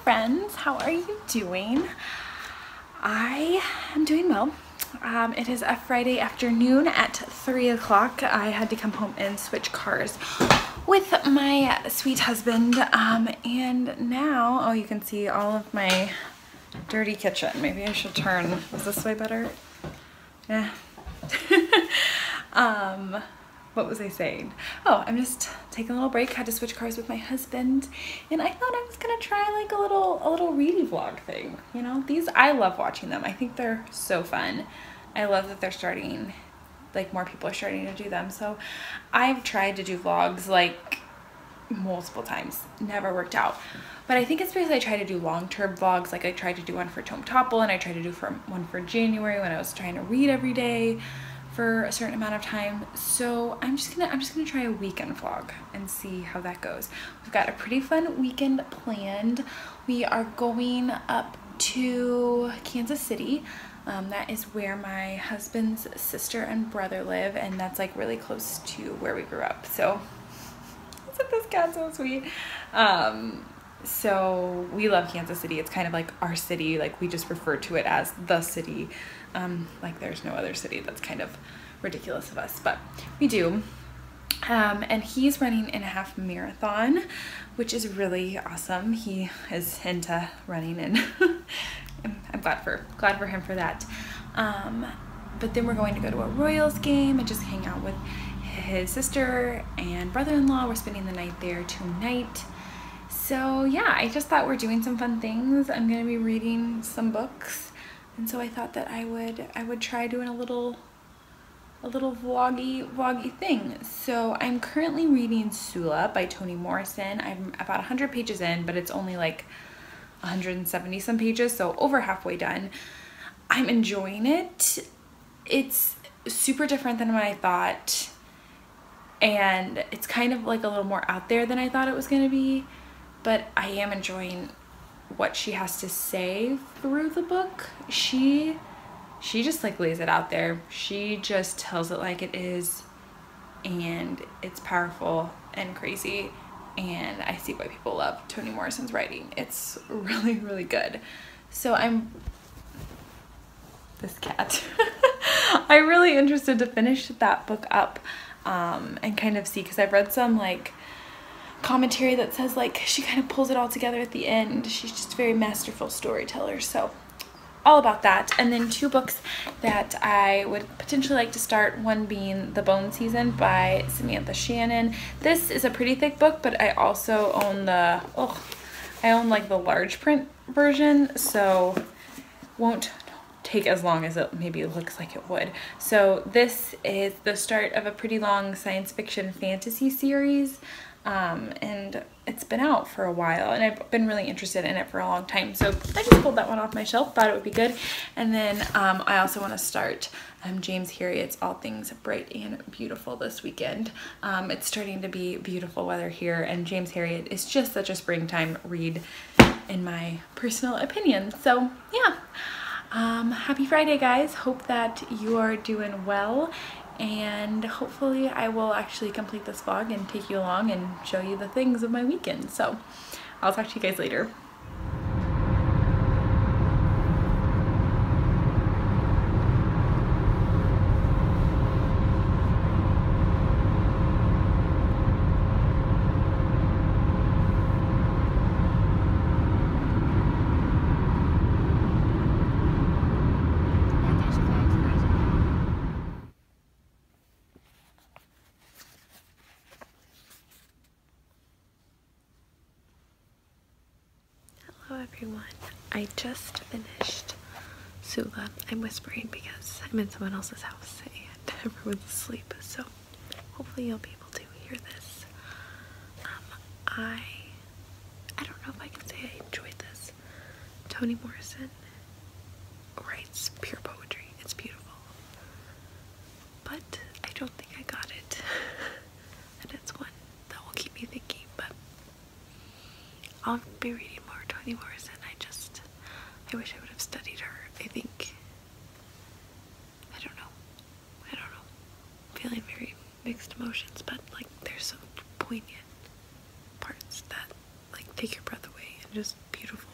friends, how are you doing? I am doing well. It is a Friday afternoon at 3 o'clock. I had to come home and switch cars with my sweet husband, and now, oh, you can see all of my dirty kitchen. Maybe I should turn, is this way better? Yeah. What was I saying? Oh, I'm just taking a little break. Had to switch cars with my husband, and I thought I was gonna try like a little reading vlog thing. You know, these, I love watching them. I think they're so fun. I love that they're starting, like more people are starting to do them. So I've tried to do vlogs like multiple times, never worked out. But I think it's because I try to do long-term vlogs. Like I tried to do one for Tome Topple, and I tried to do one for January when I was trying to read every day for a certain amount of time. So I'm just gonna try a weekend vlog and see how that goes. We've got a pretty fun weekend planned. We are going up to Kansas City. That is where my husband's sister and brother live, and that's like really close to where we grew up. So isn't this cat so sweet? So we love Kansas City. It's kind of like our city. Like we just refer to it as the city. Like there's no other city. That's kind of ridiculous of us, but we do. And he's running in a half marathon, which is really awesome. He is into running, and I'm glad for him for that. But then we're going to go to a Royals game and just hang out with his sister and brother-in-law. We're spending the night there tonight. So yeah, I just thought we're doing some fun things. I'm gonna be reading some books, and so I thought that I would try doing a little vloggy thing. So I'm currently reading Sula by Toni Morrison. I'm about 100 pages in, but it's only like 170 some pages, so over halfway done. I'm enjoying it. It's super different than what I thought, and it's kind of like a little more out there than I thought it was gonna be, but I am enjoying what she has to say through the book. She just like lays it out there. She just tells it like it is, and it's powerful and crazy, and I see why people love Toni Morrison's writing. It's really, really good. So this cat. I'm really interested to finish that book up, and kind of see, because I've read some like commentary that says like she kind of pulls it all together at the end. She's just a very masterful storyteller. So all about that. And then two books that I would potentially like to start, one being The Bone Season by Samantha Shannon. This is a pretty thick book, but I also own I own like the large print version, so won't take as long as it maybe looks like it would. So this is the start of a pretty long science fiction fantasy series, and it's been out for a while, and I've been really interested in it for a long time. So I just pulled that one off my shelf, thought it would be good. And then I also want to start James Herriot's All Things Bright and Beautiful this weekend. It's starting to be beautiful weather here, and James Herriot is just such a springtime read in my personal opinion. So yeah, happy Friday, guys. Hope that you are doing well, and hopefully I will actually complete this vlog and take you along and show you the things of my weekend. So I'll talk to you guys later. Hello everyone, I just finished Sula. I'm whispering because I'm in someone else's house and everyone's asleep, so hopefully you'll be able to hear this. I don't know if I can say I enjoyed this. Toni Morrison writes pure poetry. It's beautiful, but I don't think I got it, and it's one that will keep me thinking. But I'll be reading more Toni Morrison. I wish I would have studied her. I don't know. I'm feeling very mixed emotions, but like there's some poignant parts that like take your breath away and just beautiful.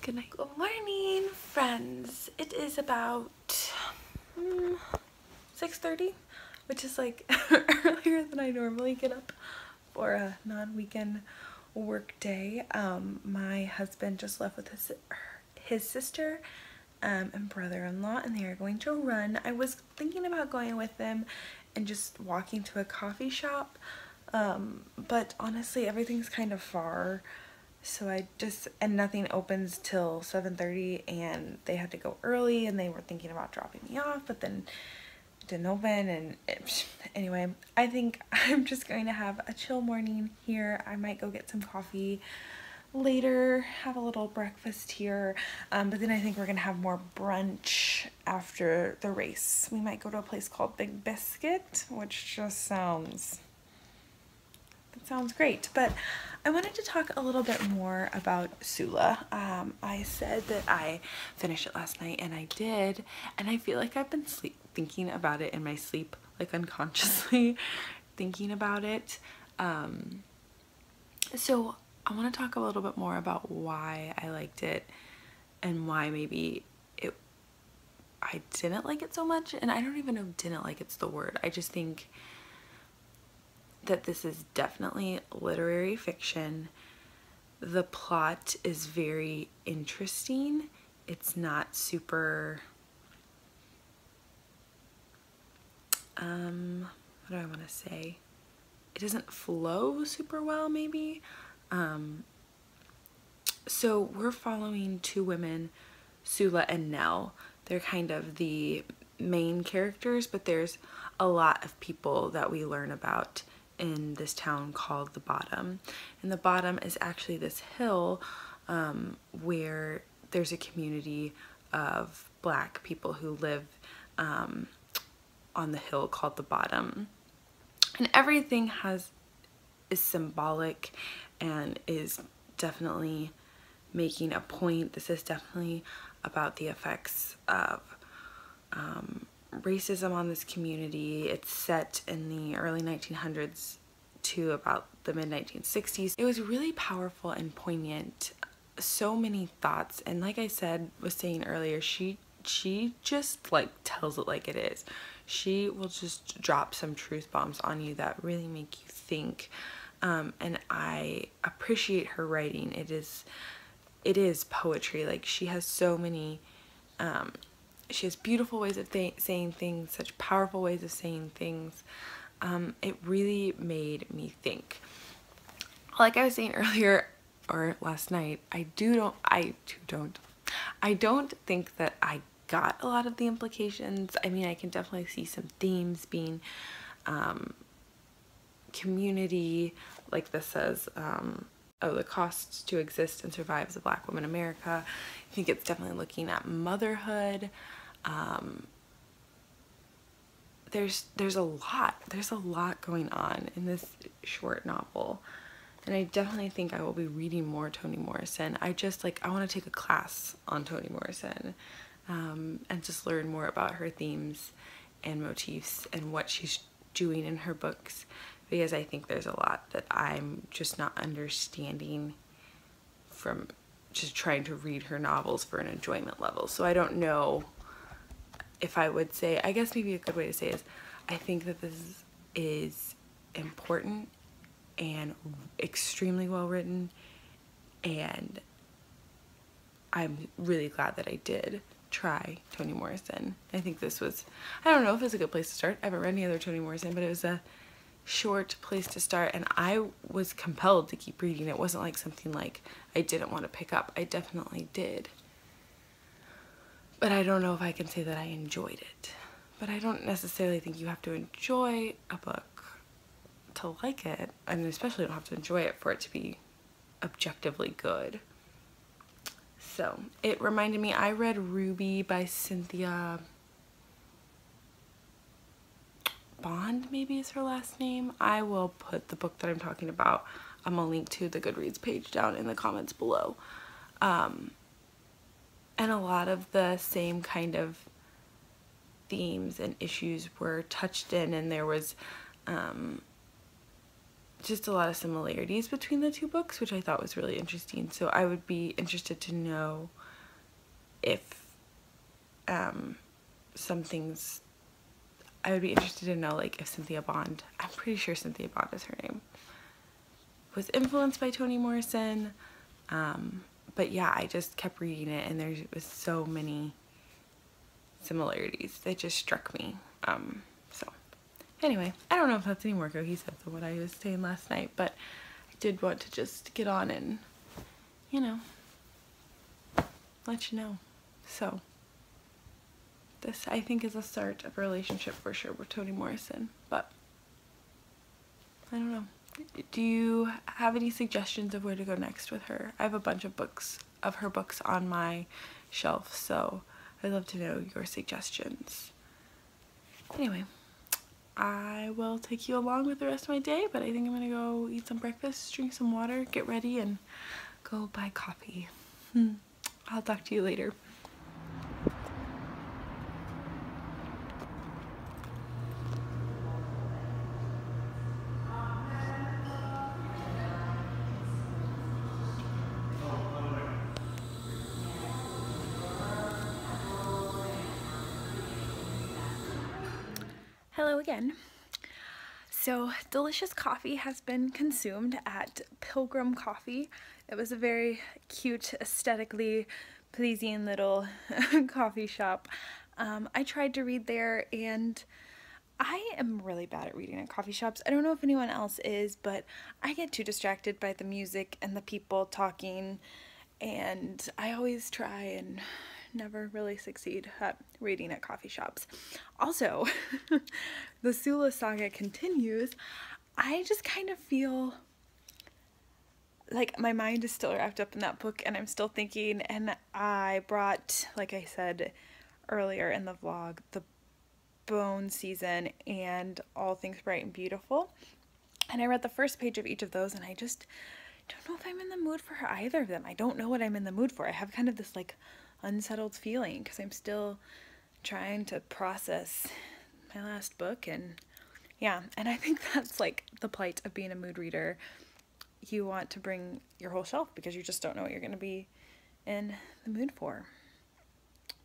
Good night. Good morning, friends. It is about 6:30, which is like earlier than I normally get up for a non-weekend work day. My husband just left with his sister and brother-in-law, and they are going to run. I was thinking about going with them and just walking to a coffee shop, but honestly everything's kind of far, so and nothing opens till 7:30, and they had to go early, and they were thinking about dropping me off, but then it didn't open, and anyway, I think I'm just going to have a chill morning here. I might go get some coffee later, have a little breakfast here, but then I think we're gonna have more brunch after the race. We might go to a place called Big Biscuit, which just sounds great. But I wanted to talk a little bit more about Sula. I said that I finished it last night, and I did, and I feel like I've been thinking about it in my sleep, like unconsciously thinking about it. So I want to talk a little bit more about why I liked it and why maybe I didn't like it so much. And I don't even know if didn't like it's the word. I just think that this is definitely literary fiction. The plot is very interesting. It's not super, what do I want to say? It doesn't flow super well, maybe. So we're following two women, Sula and Nell. They're kind of the main characters, but there's a lot of people that we learn about in this town called the Bottom. And the Bottom is actually this hill where there's a community of Black people who live on the hill called the Bottom. And everything is symbolic and is definitely making a point. This is definitely about the effects of racism on this community. It's set in the early 1900s to about the mid 1960s. It was really powerful and poignant. So many thoughts, and like I was saying earlier, she just like tells it like it is. She will just drop some truth bombs on you that really make you think. And I appreciate her writing. It is poetry. Like, she has so many, she has beautiful ways of saying things, such powerful ways of saying things. It really made me think. Like I was saying earlier, or last night, I don't think that I got a lot of the implications. I mean, I can definitely see some themes being community, like this says, the costs to exist and survive as a Black woman in America. I think it's definitely looking at motherhood. There's a lot going on in this short novel, and I definitely think I will be reading more Toni Morrison. I want to take a class on Toni Morrison, and just learn more about her themes and motifs and what she's doing in her books, because I think there's a lot that I'm just not understanding from just trying to read her novels for an enjoyment level. So I don't know if I would say, I guess maybe a good way to say is, I think that this is important and extremely well written, and I'm really glad that I did try Toni Morrison. I think this was, I don't know if it's a good place to start. I haven't read any other Toni Morrison, but it was a short place to start, and I was compelled to keep reading. It wasn't like something like I didn't want to pick up. I definitely did. But I don't know if I can say that I enjoyed it. But I don't necessarily think you have to enjoy a book to like it, and especially don't have to enjoy it for it to be objectively good. So it reminded me, I read Ruby by Cynthia Bond, maybe is her last name. I will put the book that I'm talking about, I'm gonna link to the Goodreads page down in the comments below. And a lot of the same kind of themes and issues were touched in, and there was just a lot of similarities between the two books, which I thought was really interesting. So I would be interested to know if some things, I would be interested to know like if Cynthia Bond, I'm pretty sure Cynthia Bond is her name, was influenced by Toni Morrison. But yeah, I just kept reading it and there was so many similarities that just struck me. So anyway, I don't know if that's any more cohesive than what I was saying last night, but I did want to just get on and, you know, let you know. So this, I think, is a start of a relationship for sure with Toni Morrison, but I don't know. Do you have any suggestions of where to go next with her? I have a bunch of books, of her books on my shelf, so I'd love to know your suggestions. Anyway, I will take you along with the rest of my day, but I think I'm gonna go eat some breakfast, drink some water, get ready, and go buy coffee. I'll talk to you later. Hello again. So delicious coffee has been consumed at Pilgrim Coffee. It was a very cute, aesthetically pleasing little coffee shop. I tried to read there and I am really bad at reading at coffee shops. I don't know if anyone else is, but I get too distracted by the music and the people talking, and I always try and never really succeed at reading at coffee shops. Also, the Sula saga continues. I just kind of feel like my mind is still wrapped up in that book and I'm still thinking, and I brought, like I said earlier in the vlog, the Bone season and All Things Bright and Beautiful, and I read the first page of each of those and I just don't know if I'm in the mood for either of them. I don't know what I'm in the mood for. I have kind of this like unsettled feeling because I'm still trying to process my last book, and yeah, and I think that's like the plight of being a mood reader. You want to bring your whole shelf because you just don't know what you're going to be in the mood for.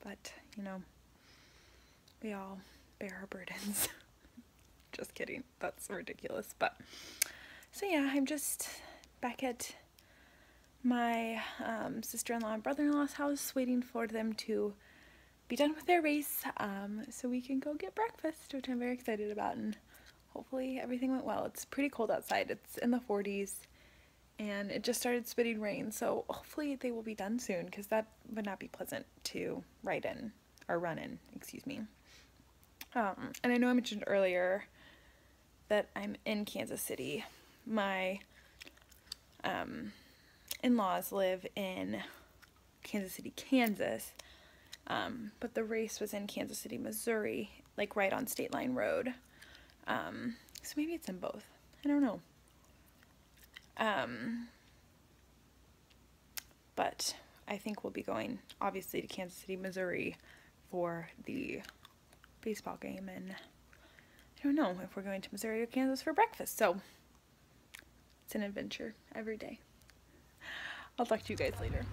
But, you know, we all bear our burdens. Just kidding. That's ridiculous. But, so yeah, I'm just back at my sister-in-law and brother-in-law's house waiting for them to be done with their race so we can go get breakfast, which I'm very excited about, and hopefully everything went well. It's pretty cold outside. It's in the 40s and it just started spitting rain, so hopefully they will be done soon because that would not be pleasant to run in, excuse me. And I know I mentioned earlier that I'm in Kansas City. My in-laws live in Kansas City, Kansas, but the race was in Kansas City, Missouri, like right on State Line Road. So maybe it's in both. I don't know. But I think we'll be going, obviously, to Kansas City, Missouri for the baseball game, and I don't know if we're going to Missouri or Kansas for breakfast, so it's an adventure every day. I'll talk to you guys later.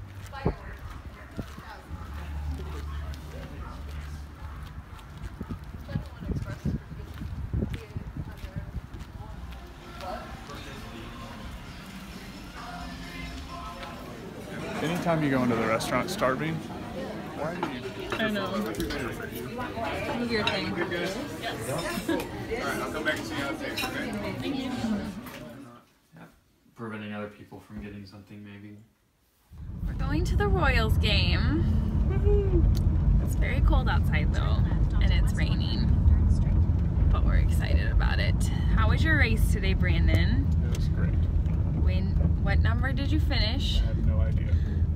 Anytime you go into the restaurant starving, why do you? I know. Do your thing. Alright, I'll come back and see how it tastes, okay? Thank you. Preventing other people from getting something, maybe. We're going to the Royals game. It's very cold outside though, and it's raining, but we're excited about it. How was your race today, Brandon? It was great. What number did you finish? I have no idea.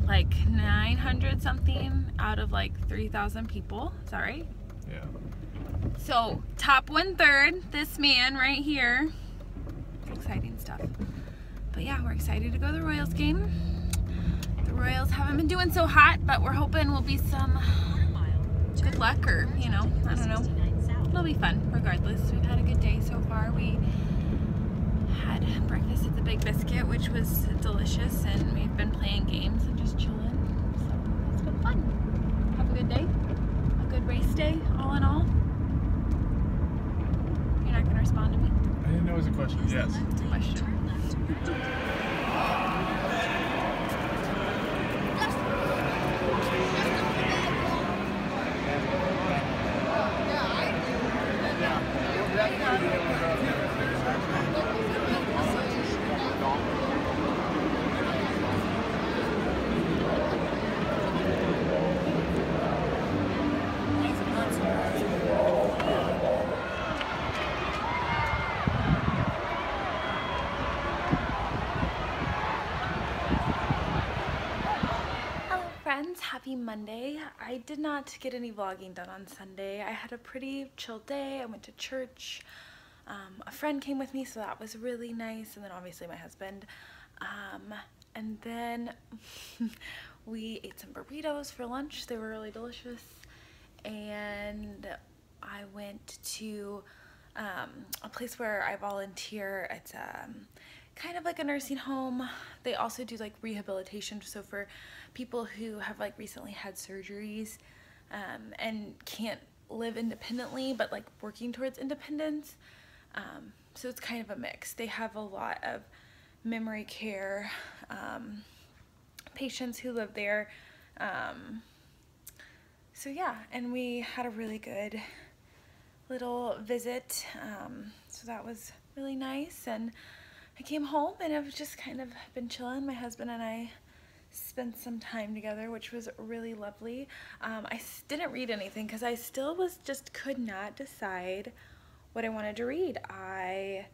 Like 900 something out of like 3,000 people. Is that right? Yeah. So top 1/3, this man right here. Exciting stuff. But yeah, we're excited to go to the Royals game. The Royals haven't been doing so hot, but we're hoping will be some good luck, or, you know, I don't know. It'll be fun regardless. We've had a good day so far. We had breakfast at the Big Biscuit, which was delicious, and we've been playing games and just chilling. So it's been fun. Have a good day. A good race day, all in all. You're not gonna respond to me? I didn't know it was a question. Yes. Question. Happy Monday. I did not get any vlogging done on Sunday. I had a pretty chill day. I went to church. A friend came with me, so that was really nice, and then obviously my husband. And then we ate some burritos for lunch. They were really delicious. And I went to a place where I volunteer. It's kind of like a nursing home. They also do like rehabilitation, so for people who have like recently had surgeries and can't live independently but like working towards independence. So it's kind of a mix. They have a lot of memory care patients who live there. So yeah, and we had a really good little visit. So that was really nice, and I came home and I've just kind of been chilling. My husband and I spent some time together, which was really lovely. I didn't read anything because I still could not decide what I wanted to read. I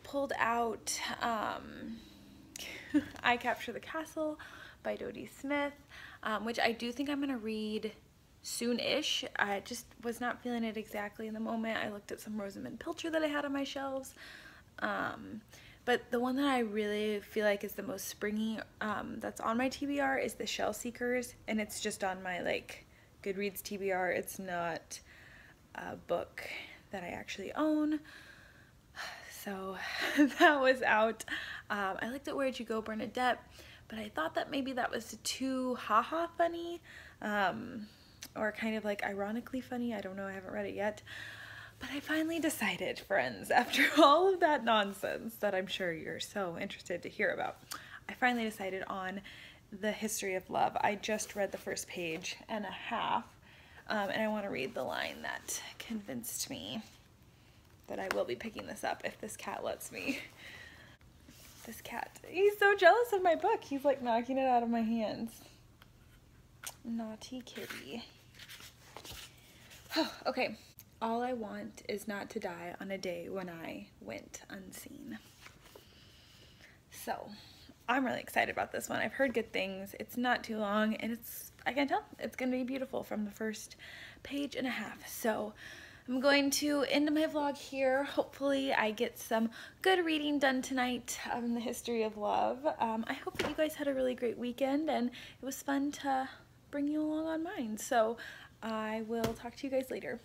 pulled out I Capture the Castle by Dodie Smith, which I do think I'm gonna read soon-ish. I just was not feeling it exactly in the moment. I looked at some Rosamund Pilcher that I had on my shelves. But the one that I really feel like is the most springy, that's on my TBR, is The Shell Seekers, and it's just on my like Goodreads TBR. It's not a book that I actually own. So that was out. I looked at Where'd You Go, Bernadette, but I thought that maybe that was too haha funny, or kind of like ironically funny. I don't know, I haven't read it yet. But I finally decided, friends, after all of that nonsense that I'm sure you're so interested to hear about, I finally decided on The History of Love. I just read the first page and a half, and I want to read the line that convinced me that I will be picking this up if this cat lets me. This cat, he's so jealous of my book. He's like knocking it out of my hands. Naughty kitty. Okay. All I want is not to die on a day when I went unseen. So I'm really excited about this one. I've heard good things. It's not too long, and I can tell it's gonna be beautiful from the first page and a half. So I'm going to end my vlog here. Hopefully I get some good reading done tonight on The History of Love. I hope that you guys had a really great weekend, and it was fun to bring you along on mine. So I will talk to you guys later.